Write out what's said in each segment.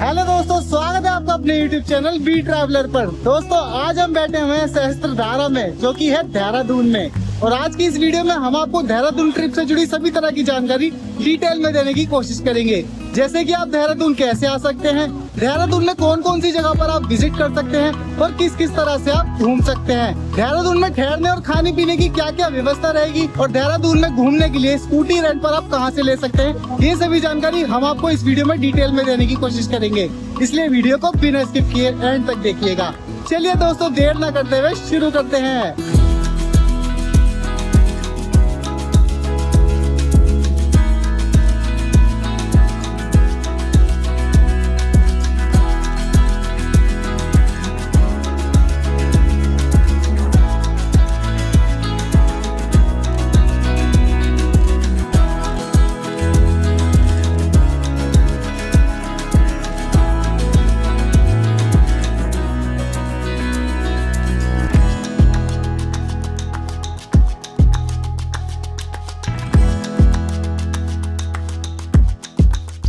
Hello दोस्तों, स्वागत है आपका अपने YouTube चैनल बी ट्रैवलर पर। दोस्तों आज हम बैठे हुए हैं सहस्त्रधारा में, जो कि है देहरादून में। और आज की इस वीडियो में हम आपको देहरादून ट्रिप से जुड़ी सभी तरह की जानकारी डिटेल में देने की कोशिश करेंगे। जैसे कि आप देहरादून कैसे आ सकते हैं, देहरादून में कौन कौन सी जगह पर आप विजिट कर सकते हैं और किस किस तरह से आप घूम सकते हैं, देहरादून में ठहरने और खाने पीने की क्या क्या व्यवस्था रहेगी, और देहरादून में घूमने के लिए स्कूटी रेंट पर आप कहां से ले सकते हैं। ये सभी जानकारी हम आपको इस वीडियो में डिटेल में देने की कोशिश करेंगे, इसलिए वीडियो को बिना स्किप किए एंड तक देखिएगा। चलिए दोस्तों, देर न करते हुए शुरू करते हैं।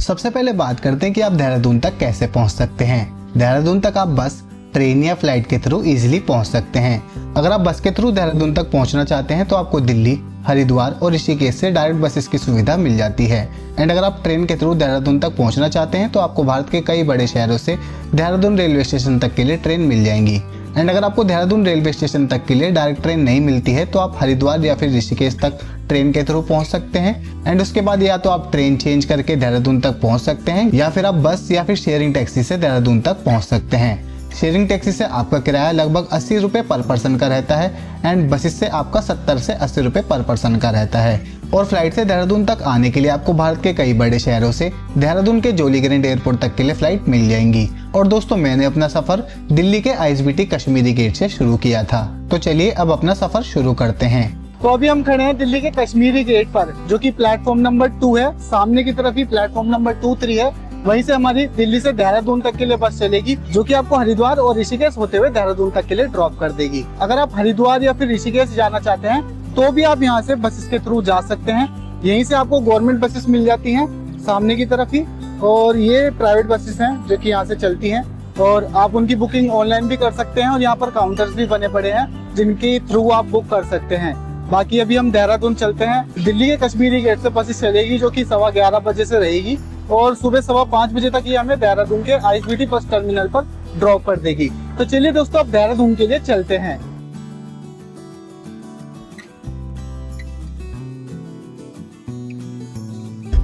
सबसे पहले बात करते हैं कि आप देहरादून तक कैसे पहुंच सकते हैं। देहरादून तक आप बस, ट्रेन या फ्लाइट के थ्रू इजीली पहुंच सकते हैं। अगर आप बस के थ्रू देहरादून तक पहुंचना चाहते हैं तो आपको दिल्ली, हरिद्वार और ऋषिकेश से डायरेक्ट बसेस की सुविधा मिल जाती है। एंड अगर आप ट्रेन के थ्रू देहरादून तक पहुंचना चाहते हैं तो आपको भारत के कई बड़े शहरों से देहरादून रेलवे स्टेशन तक के लिए ट्रेन मिल जाएंगी। एंड अगर आपको देहरादून रेलवे स्टेशन तक के लिए डायरेक्ट ट्रेन नहीं मिलती है तो आप हरिद्वार या फिर ऋषिकेश तक ट्रेन के थ्रू पहुंच सकते हैं। एंड उसके बाद या तो आप ट्रेन चेंज करके देहरादून तक पहुंच सकते हैं या फिर आप बस या फिर शेयरिंग टैक्सी से देहरादून तक पहुंच सकते हैं। शेयरिंग टैक्सी से आपका किराया लगभग 80 रुपये पर पर्सन का रहता है एंड बसेस से आपका 70 से 80 रुपये पर पर्सन का रहता है। और फ्लाइट से देहरादून तक आने के लिए आपको भारत के कई बड़े शहरों से देहरादून के जोली ग्रैंड एयरपोर्ट तक के लिए फ्लाइट मिल जाएंगी। और दोस्तों, मैंने अपना सफर दिल्ली के ISBT कश्मीरी गेट से शुरू किया था, तो चलिए अब अपना सफर शुरू करते हैं। तो अभी हम खड़े हैं दिल्ली के कश्मीरी गेट पर, जो कि प्लेटफॉर्म नंबर 2 है। सामने की तरफ ही प्लेटफॉर्म नंबर 2, 3 है। वहीं से हमारी दिल्ली से देहरादून तक के लिए बस चलेगी, जो कि आपको हरिद्वार और ऋषिकेश होते हुए देहरादून तक के लिए ड्रॉप कर देगी। अगर आप हरिद्वार या फिर ऋषिकेश जाना चाहते हैं तो भी आप यहाँ से बसेस के थ्रू जा सकते हैं। यहीं से आपको गवर्नमेंट बसेस मिल जाती हैं सामने की तरफ ही, और ये प्राइवेट बसेस हैं जो कि यहाँ से चलती हैं। और आप उनकी बुकिंग ऑनलाइन भी कर सकते हैं और यहाँ पर काउंटर्स भी बने पड़े हैं जिनके थ्रू आप बुक कर सकते हैं। बाकी अभी हम देहरादून चलते हैं। दिल्ली के कश्मीरी गेट से बसेस चलेगी, जो कि 11:15 बजे से रहेगी और सुबह 5:15 बजे तक ये हमें देहरादून के ISBT बस टर्मिनल पर ड्रॉप कर देगी। तो चलिए दोस्तों, अब देहरादून के लिए चलते हैं।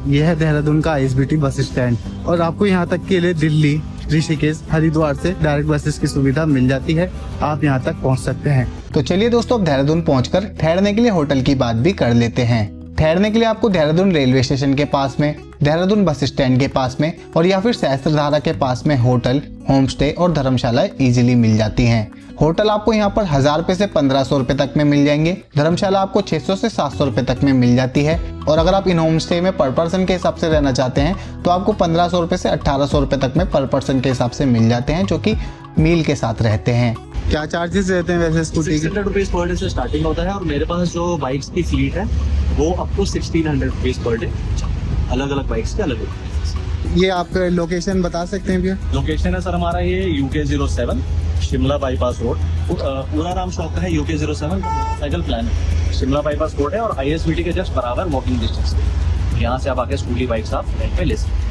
यह है देहरादून का ISBT बस स्टैंड, और आपको यहाँ तक के लिए दिल्ली, ऋषिकेश, हरिद्वार से डायरेक्ट बसेस की सुविधा मिल जाती है। आप यहाँ तक पहुँच सकते हैं। तो चलिए दोस्तों, अब देहरादून पहुंचकर ठहरने के लिए होटल की बात भी कर लेते हैं। ठहरने के लिए आपको देहरादून रेलवे स्टेशन के पास में, देहरादून बस स्टैंड के पास में और या फिर सहस्त्रधारा के पास में होटल, होम स्टे और धर्मशालाएं इजीली मिल जाती हैं। होटल आपको यहाँ पर 1000 रुपए से 1500 रुपए तक में मिल जाएंगे। धर्मशाला आपको 600 से 700 रुपए तक में मिल जाती है। और अगर आप इन होम स्टे में पर पर्सन के हिसाब से रहना चाहते हैं तो आपको 1500 रुपए से 1800 रुपए तक में पर पर्सन के हिसाब से मिल जाते हैं, जो कि मील के साथ रहते हैं। क्या चार्जेस रहते हैं वैसे स्कूटी के? 600 रुपीज पर डे से स्टार्टिंग होता है, और मेरे पास जो बाइक्स की फ्लीट है वो up to 1600 rupees per day. अलग अलग बाइक्स के अलग अलग। ये आप लोकेशन बता सकते हैं भैया? लोकेशन है सर हमारा ये UK07 शिमला बाईपास रोड। पूरा नाम शॉप का है UK07 cycle plan. Shimla bypass road है और ISBT के जस्ट बराबर वॉकिंग डिस्टेंस। यहाँ से आप आके स्कूटी बाइक्स आप रेंट पे ले सकते हैं।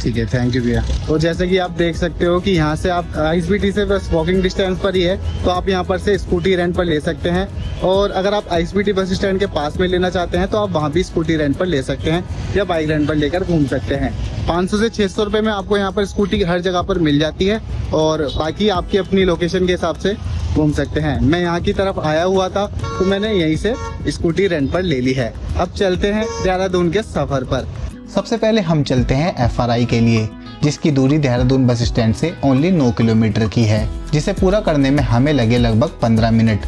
ठीक है, थैंक यू भैया। तो जैसे कि आप देख सकते हो कि यहाँ से आप ISBT से बस वॉकिंग डिस्टेंस पर ही है, तो आप यहाँ पर से स्कूटी रेंट पर ले सकते हैं। और अगर आप ISBT बस स्टैंड के पास में लेना चाहते हैं तो आप वहाँ भी स्कूटी रेंट पर ले सकते हैं या बाइक रेंट पर लेकर घूम सकते हैं। 500 से 600 रुपये में आपको यहाँ पर स्कूटी हर जगह पर मिल जाती है, और बाकी आपकी अपनी लोकेशन के हिसाब से घूम सकते हैं। मैं यहाँ की तरफ आया हुआ था तो मैंने यहीं से स्कूटी रेंट पर ले ली है। अब चलते हैं देहरादून के सफर पर। सबसे पहले हम चलते हैं FRI के लिए, जिसकी दूरी देहरादून बस स्टैंड से ओनली 9 किलोमीटर की है, जिसे पूरा करने में हमें लगे लगभग 15 मिनट।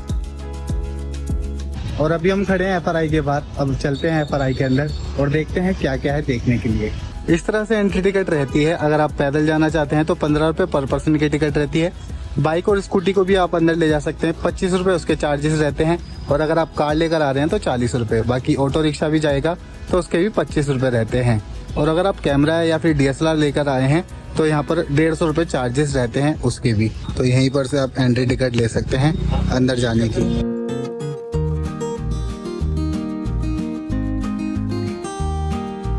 और अभी हम खड़े हैं FRI के बाहर। अब चलते हैं FRI के अंदर और देखते हैं क्या क्या है देखने के लिए। इस तरह से एंट्री टिकट रहती है। अगर आप पैदल जाना चाहते हैं तो 15 रुपये पर पर्सन की टिकट रहती है। बाइक और स्कूटी को भी आप अंदर ले जा सकते हैं, 25 रुपये उसके चार्जेस रहते हैं। और अगर आप कार लेकर आ रहे हैं तो 40 रुपये। बाकी ऑटो रिक्शा भी जाएगा तो उसके भी 25 रुपये रहते हैं। और अगर आप कैमरा या फिर DSLR लेकर आए हैं तो यहाँ पर 150 रुपये चार्जेस रहते हैं उसके भी। तो यहीं पर से आप एंट्री टिकट ले सकते हैं अंदर जाने की।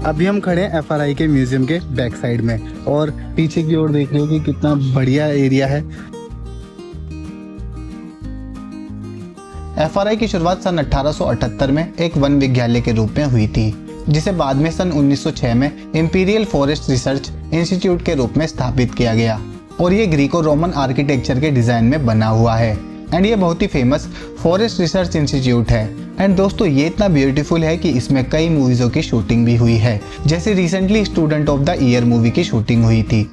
अभी हम खड़े हैं FRI के म्यूजियम के बैक साइड में और पीछे की ओर देख रहे हो कि कितना बढ़िया एरिया है। FRI की शुरुआत सन 1878 में एक वन विज्ञालय के रूप में हुई थी, जिसे बाद में सन 1906 में इंपीरियल फॉरेस्ट रिसर्च इंस्टीट्यूट के रूप में स्थापित किया गया और ये ग्रीको रोमन आर्किटेक्चर के डिजाइन में बना हुआ है एंड ये बहुत ही फेमस फॉरेस्ट रिसर्च इंस्टीट्यूट है। एंड दोस्तों ये इतना ब्यूटीफुल है कि इसमें कई मूवीज़ों की शूटिंग भी हुई है, जैसे recently student of the year movie की शूटिंग हुई थी।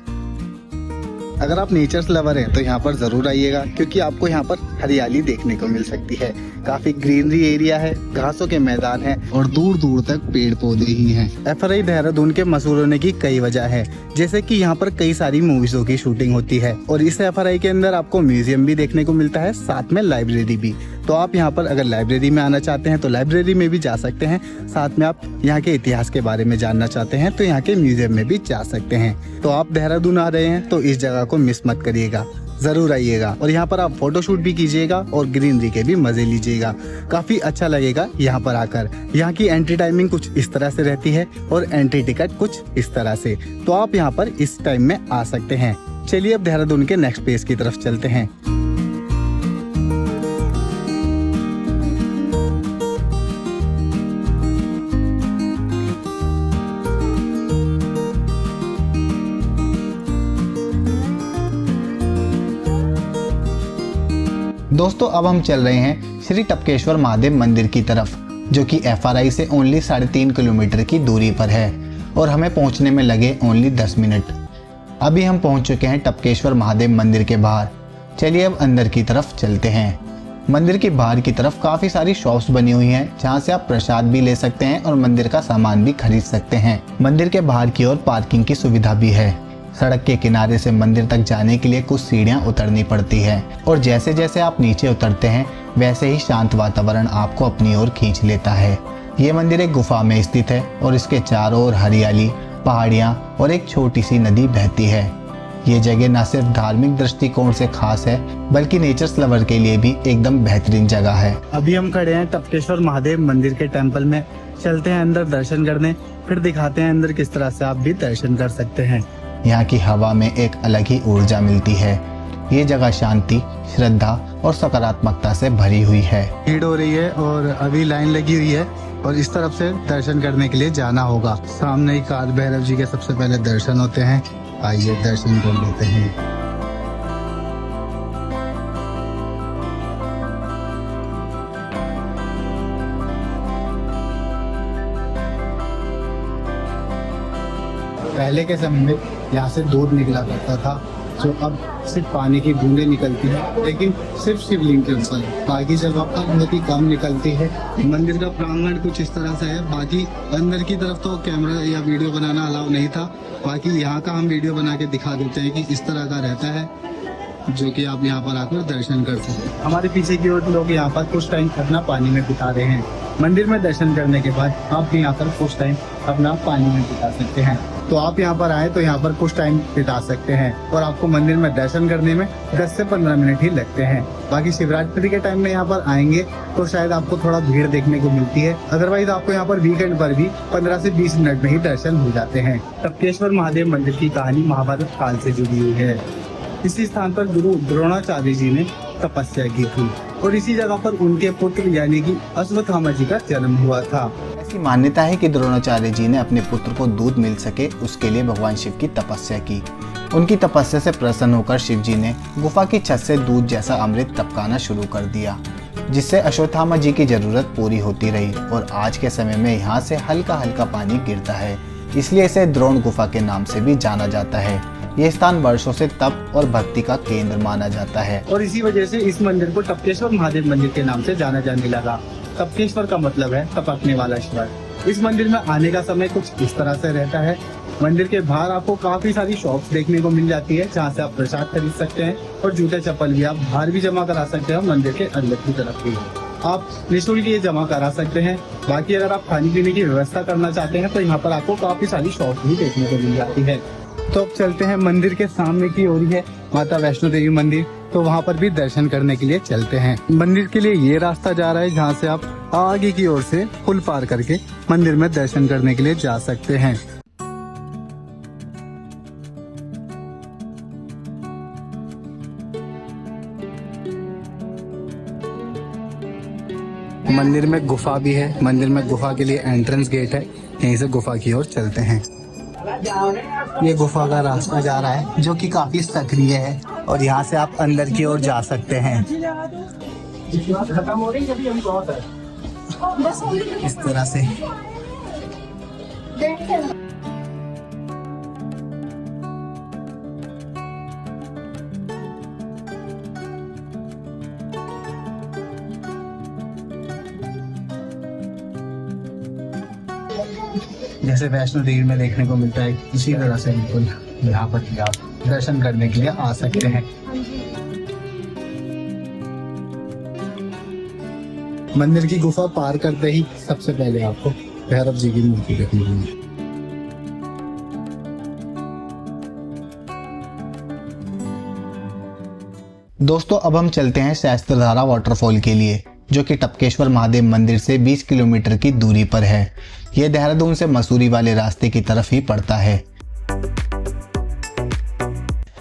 अगर आप नेचर्स लवर हैं तो यहाँ पर जरूर आइएगा, क्योंकि आपको यहाँ पर हरियाली देखने को मिल सकती है। काफी ग्रीनरी एरिया है, घासों के मैदान हैं और दूर दूर तक पेड़ पौधे ही हैं। FRI देहरादून के मशहूर होने की कई वजह है, जैसे कि यहाँ पर कई सारी मूवीजों की शूटिंग होती है और इस FRI के अंदर आपको म्यूजियम भी देखने को मिलता है, साथ में लाइब्रेरी भी। तो आप यहाँ पर अगर लाइब्रेरी में आना चाहते हैं तो लाइब्रेरी में भी जा सकते हैं, साथ में आप यहाँ के इतिहास के बारे में जानना चाहते हैं तो यहाँ के म्यूजियम में भी जा सकते हैं। तो आप देहरादून आ रहे हैं तो इस जगह को मिस मत करिएगा, जरूर आइएगा और यहाँ पर आप फोटोशूट भी कीजिएगा और ग्रीनरी के भी मजे लीजिएगा। काफी अच्छा लगेगा यहाँ पर आकर। यहाँ की एंट्री टाइमिंग कुछ इस तरह से रहती है और एंट्री टिकट कुछ इस तरह से, तो आप यहाँ पर इस टाइम में आ सकते हैं। चलिए अब देहरादून के नेक्स्ट प्लेस की तरफ चलते हैं। दोस्तों अब हम चल रहे हैं श्री टपकेश्वर महादेव मंदिर की तरफ, जो कि FRI से ओनली 3.5 किलोमीटर की दूरी पर है और हमें पहुंचने में लगे ओनली 10 मिनट। अभी हम पहुंच चुके हैं टपकेश्वर महादेव मंदिर के बाहर। चलिए अब अंदर की तरफ चलते हैं। मंदिर के बाहर की तरफ काफ़ी सारी शॉप्स बनी हुई हैं, जहां से आप प्रसाद भी ले सकते हैं और मंदिर का सामान भी खरीद सकते हैं। मंदिर के बाहर की ओर पार्किंग की सुविधा भी है। सड़क के किनारे से मंदिर तक जाने के लिए कुछ सीढ़ियां उतरनी पड़ती है और जैसे जैसे आप नीचे उतरते हैं वैसे ही शांत वातावरण आपको अपनी ओर खींच लेता है। ये मंदिर एक गुफा में स्थित है और इसके चारों ओर हरियाली, पहाड़ियां और एक छोटी सी नदी बहती है। ये जगह न सिर्फ धार्मिक दृष्टिकोण से खास है बल्कि नेचर्स लवर के लिए भी एकदम बेहतरीन जगह है। अभी हम खड़े हैं टपकेश्वर महादेव मंदिर के टेम्पल में। चलते हैं अंदर दर्शन करने, फिर दिखाते हैं अंदर किस तरह से आप भी दर्शन कर सकते हैं। यहाँ की हवा में एक अलग ही ऊर्जा मिलती है। ये जगह शांति, श्रद्धा और सकारात्मकता से भरी हुई है। भीड़ हो रही है और अभी लाइन लगी हुई है और इस तरफ से दर्शन करने के लिए जाना होगा। सामने ही काल भैरव जी के सबसे पहले दर्शन होते हैं। आइए दर्शन कर लेते हैं। पहले के समय में यहाँ से दूध निकला करता था, जो अब सिर्फ पानी की बूंदें निकलती है, लेकिन सिर्फ शिवलिंग के ऊपर। बाकी जगह पर बहुत ही कम निकलती है। मंदिर का प्रांगण कुछ इस तरह से है। बाकी अंदर की तरफ तो कैमरा या वीडियो बनाना अलाउ नहीं था। बाकी यहाँ का हम वीडियो बना के दिखा देते हैं कि इस तरह का रहता है, जो कि आप यहाँ पर आकर दर्शन कर सकते हैं। हमारे पीछे की ओर लोग यहाँ पर कुछ टाइम अपना पानी में बिता रहे हैं। मंदिर में दर्शन करने के बाद आप भी यहाँ पर कुछ टाइम अपना पानी में बिता सकते हैं। तो आप यहाँ पर आए तो यहाँ पर कुछ टाइम बिता सकते हैं और आपको मंदिर में दर्शन करने में 10 से 15 मिनट ही लगते हैं। बाकी शिवरात्रि के टाइम में यहाँ पर आएंगे तो शायद आपको थोड़ा भीड़ देखने को मिलती है, अदरवाइज आपको यहाँ पर वीकेंड पर भी 15 से 20 मिनट में ही दर्शन हो जाते हैं। टपकेश्वर महादेव मंदिर की कहानी महाभारत काल से जुड़ी हुई है। इसी स्थान पर गुरु द्रोणाचार्य जी ने तपस्या की थी और इसी जगह पर उनके पुत्र यानी कि अश्वत्थामा जी का जन्म हुआ था। ऐसी मान्यता है कि द्रोणाचार्य जी ने अपने पुत्र को दूध मिल सके उसके लिए भगवान शिव की तपस्या की। उनकी तपस्या से प्रसन्न होकर शिव जी ने गुफा की छत से दूध जैसा अमृत टपकाना शुरू कर दिया, जिससे अश्वत्थामा जी की जरूरत पूरी होती रही और आज के समय में यहाँ से हल्का हल्का पानी गिरता है, इसलिए इसे द्रोण गुफा के नाम से भी जाना जाता है। ये स्थान वर्षों से तप और भक्ति का केंद्र माना जाता है और इसी वजह से इस मंदिर को टपकेश्वर महादेव मंदिर के नाम से जाना जाने लगा। टपकेश्वर का मतलब है टपकने वाला ईश्वर। इस मंदिर में आने का समय कुछ इस तरह से रहता है। मंदिर के बाहर आपको काफी सारी शॉप्स देखने को मिल जाती है, जहाँ से आप प्रसाद खरीद सकते हैं और जूते चप्पल भी आप बाहर भी जमा करा सकते हैं। मंदिर के अंदर की तरफ भी आप निःशुल्क ये जमा करा सकते हैं। बाकी अगर आप खाने पीने की व्यवस्था करना चाहते हैं तो यहाँ पर आपको काफी सारी शॉप भी देखने को मिल जाती है। तो अब चलते हैं मंदिर के सामने की ओर ही है माता वैष्णो देवी मंदिर, तो वहाँ पर भी दर्शन करने के लिए चलते हैं। मंदिर के लिए ये रास्ता जा रहा है जहाँ से आप आगे की ओर से पुल पार करके मंदिर में दर्शन करने के लिए जा सकते हैं। मंदिर में गुफा भी है, मंदिर में गुफा के लिए एंट्रेंस गेट है, यहीं से गुफा की ओर चलते हैं। ये गुफा का रास्ता जा रहा है जो कि काफी सक्रिय है और यहाँ से आप अंदर की ओर जा सकते हैं। इस तरह से जैसे वैष्णो देवी में देखने को मिलता है, इसी तरह से बिल्कुल यहाँ पर भी आप दर्शन करने के लिए आ सकते हैं। मंदिर की गुफा पार करते ही सबसे पहले आपको भैरव जी की मूर्ति देखनी होगी। दोस्तों अब हम चलते हैं सहस्त्रधारा वाटरफॉल के लिए, जो कि टपकेश्वर महादेव मंदिर से 20 किलोमीटर की दूरी पर है। यह देहरादून से मसूरी वाले रास्ते की तरफ ही पड़ता है।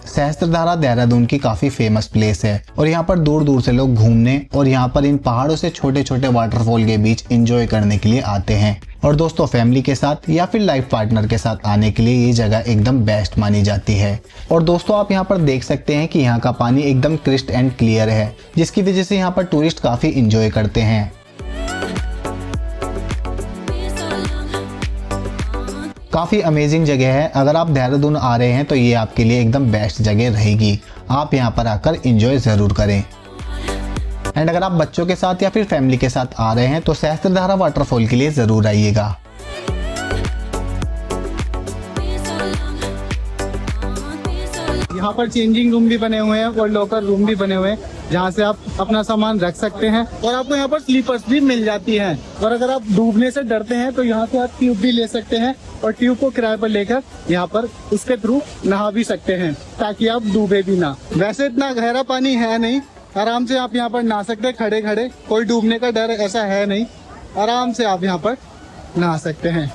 सहस्त्रधारा देहरादून की काफी फेमस प्लेस है और यहाँ पर दूर दूर से लोग घूमने और यहाँ पर इन पहाड़ों से छोटे छोटे वाटरफॉल के बीच एंजॉय करने के लिए आते हैं। और दोस्तों फैमिली के साथ या फिर लाइफ पार्टनर के साथ आने के लिए ये जगह एकदम बेस्ट मानी जाती है। और दोस्तों आप यहाँ पर देख सकते हैं कि यहाँ का पानी एकदम क्रिस्टल एंड क्लियर है, जिसकी वजह से यहाँ पर टूरिस्ट काफी एंजॉय करते हैं। काफ़ी अमेजिंग जगह है। अगर आप देहरादून आ रहे हैं तो ये आपके लिए एकदम बेस्ट जगह रहेगी। आप यहाँ पर आकर एंजॉय ज़रूर करें। एंड अगर आप बच्चों के साथ या फिर फैमिली के साथ आ रहे हैं तो सहस्त्रधारा वाटरफॉल के लिए ज़रूर आइएगा। यहाँ पर चेंजिंग रूम भी बने हुए हैं और लॉकर रूम भी बने हुए हैं, जहाँ से आप अपना सामान रख सकते हैं। और आपको यहाँ पर स्लीपर्स भी मिल जाती हैं। और अगर आप डूबने से डरते हैं तो यहाँ से आप ट्यूब भी ले सकते हैं और ट्यूब को किराए पर लेकर यहाँ पर उसके थ्रू नहा भी सकते हैं, ताकि आप डूबे भी ना। वैसे इतना गहरा पानी है नहीं, आराम से आप यहाँ पर नहा सकते हैं खड़े खड़े, कोई डूबने का डर ऐसा है नहीं, आराम से आप यहाँ पर नहा सकते हैं।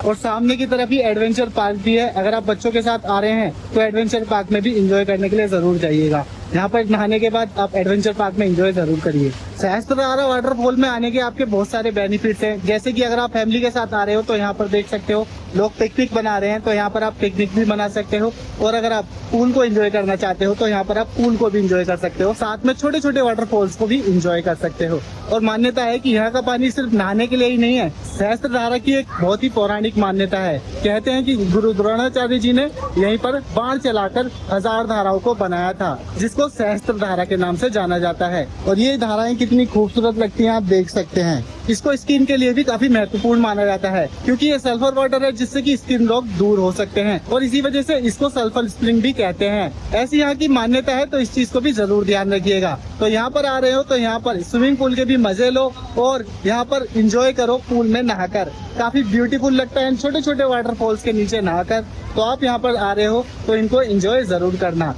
और सामने की तरफ ही एडवेंचर पार्क भी है। अगर आप बच्चों के साथ आ रहे हैं तो एडवेंचर पार्क में भी एंजॉय करने के लिए जरूर जाइएगा। यहाँ पर नहाने के बाद आप एडवेंचर पार्क में एंजॉय जरूर करिए। सहस्त्रधारा वाटरफॉल में आने के आपके बहुत सारे बेनिफिट्स हैं, जैसे कि अगर आप फैमिली के साथ आ रहे हो तो यहाँ पर देख सकते हो लोग पिकनिक बना रहे हैं, तो यहाँ पर आप पिकनिक भी बना सकते हो। और अगर आप पूल को एंजॉय करना चाहते हो तो यहाँ पर आप पूल को भी एंजॉय कर सकते हो, साथ में छोटे छोटे वाटरफॉल्स को भी एंजॉय कर सकते हो। और मान्यता है कि यहाँ का पानी सिर्फ नहाने के लिए ही नहीं है, सहस्त्रधारा की एक बहुत ही पौराणिक मान्यता है। कहते हैं कि गुरु द्रोणाचार्य जी ने यहीं पर बाण चलाकर 1000 धाराओं को बनाया था, जिसको सहस्त्रधारा के नाम से जाना जाता है। और ये धाराएं कितनी खूबसूरत लगती हैं आप देख सकते हैं। इसको स्किन के लिए भी काफी महत्वपूर्ण माना जाता है, क्योंकि ये सल्फर वाटर है जिससे कि स्किन रोग दूर हो सकते हैं, और इसी वजह से इसको सल्फर स्प्रिंग भी कहते हैं। ऐसी यहाँ की मान्यता है, तो इस चीज को भी जरूर ध्यान रखिएगा। तो यहाँ पर आ रहे हो तो यहाँ पर स्विमिंग पूल के भी मजे लो और यहाँ पर एंजॉय करो पूल में नहाकर। काफी ब्यूटीफुल लगता है छोटे छोटे वाटरफॉल्स के नीचे नहाकर। तो आप यहाँ पर आ रहे हो तो इनको एंजॉय जरूर करना।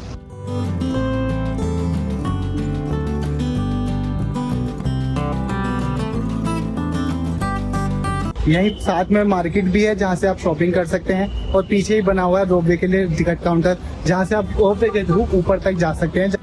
यही साथ में मार्केट भी है जहाँ से आप शॉपिंग कर सकते हैं, और पीछे ही बना हुआ है रोपवे के लिए टिकट काउंटर, जहाँ से आप रोपवे के थ्रू ऊपर तक जा सकते हैं।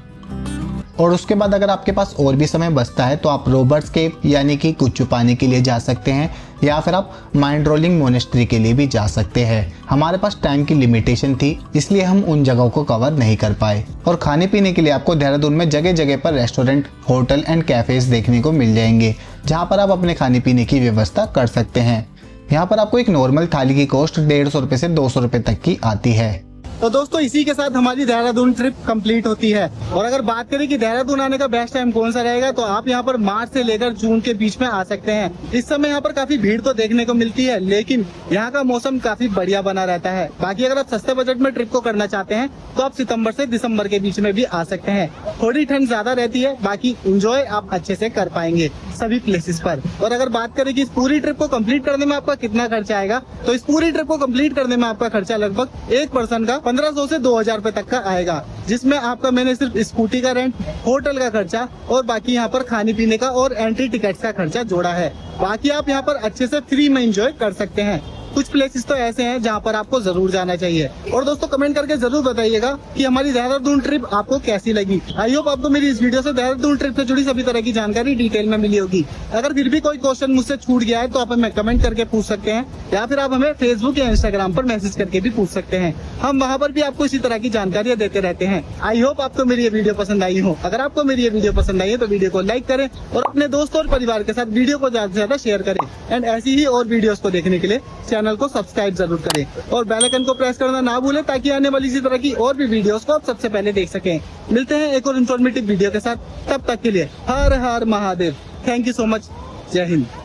और उसके बाद अगर आपके पास और भी समय बचता है तो आप रॉबर्ट्स केव यानी कि कुच्चू पानी के लिए जा सकते हैं, या फिर आप माइंड रोलिंग मोनेस्ट्री के लिए भी जा सकते हैं। हमारे पास टाइम की लिमिटेशन थी, इसलिए हम उन जगहों को कवर नहीं कर पाए। और खाने पीने के लिए आपको देहरादून में जगह जगह पर रेस्टोरेंट, होटल एंड कैफेज देखने को मिल जाएंगे, जहाँ पर आप अपने खाने पीने की व्यवस्था कर सकते हैं। यहाँ पर आपको एक नॉर्मल थाली की कॉस्ट 150 रुपये से 200 रुपये तक की आती है। तो दोस्तों इसी के साथ हमारी देहरादून ट्रिप कंप्लीट होती है। और अगर बात करें कि देहरादून आने का बेस्ट टाइम कौन सा रहेगा, तो आप यहाँ पर मार्च से लेकर जून के बीच में आ सकते हैं। इस समय यहाँ पर काफी भीड़ तो देखने को मिलती है, लेकिन यहाँ का मौसम काफी बढ़िया बना रहता है। बाकी अगर आप सस्ते बजट में ट्रिप को करना चाहते हैं तो आप सितंबर से दिसंबर के बीच में भी आ सकते हैं। थोड़ी ठंड ज्यादा रहती है, बाकी एंजॉय आप अच्छे से कर पाएंगे सभी प्लेसेस पर। और अगर बात करें कि इस पूरी ट्रिप को कंप्लीट करने में आपका कितना खर्चा आएगा, तो इस पूरी ट्रिप को कंप्लीट करने में आपका खर्चा लगभग एक पर्सन का 1500 से 2000 रुपए तक का आएगा, जिसमें आपका मैंने सिर्फ स्कूटी का रेंट, होटल का खर्चा और बाकी यहाँ पर खाने पीने का और एंट्री टिकट्स का खर्चा जोड़ा है। बाकी आप यहाँ पर अच्छे से फ्री में एंजॉय कर सकते हैं। कुछ प्लेसेस तो ऐसे हैं जहाँ पर आपको जरूर जाना चाहिए। और दोस्तों कमेंट करके जरूर बताइएगा कि हमारी देहरादून ट्रिप आपको कैसी लगी। आई होप आपको मेरी इस वीडियो से देहरादून ट्रिप से जुड़ी सभी तरह की जानकारी डिटेल में मिली होगी। अगर फिर भी कोई क्वेश्चन मुझसे छूट गया है तो आप हमें कमेंट करके पूछ सकते हैं, या फिर आप हमें फेसबुक या इंस्टाग्राम पर मैसेज करके भी पूछ सकते हैं। हम वहाँ पर भी आपको इसी तरह की जानकारियाँ देते रहते हैं। आई होप आपको मेरी ये वीडियो पसंद आई हो। अगर आपको मेरी ये वीडियो पसंद आई है तो वीडियो को लाइक करें और अपने दोस्तों और परिवार के साथ वीडियो को ज्यादा से ज्यादा शेयर करें। एंड ऐसी ही और वीडियोस को देखने के लिए चैनल को सब्सक्राइब जरूर करें और बेल आइकन को प्रेस करना ना भूलें, ताकि आने वाली इसी तरह की और भी वीडियोस को आप सबसे पहले देख सकें। मिलते हैं एक और इन्फॉर्मेटिव वीडियो के साथ, तब तक के लिए Har Har Mahadev. Thank you so much. जय हिंद।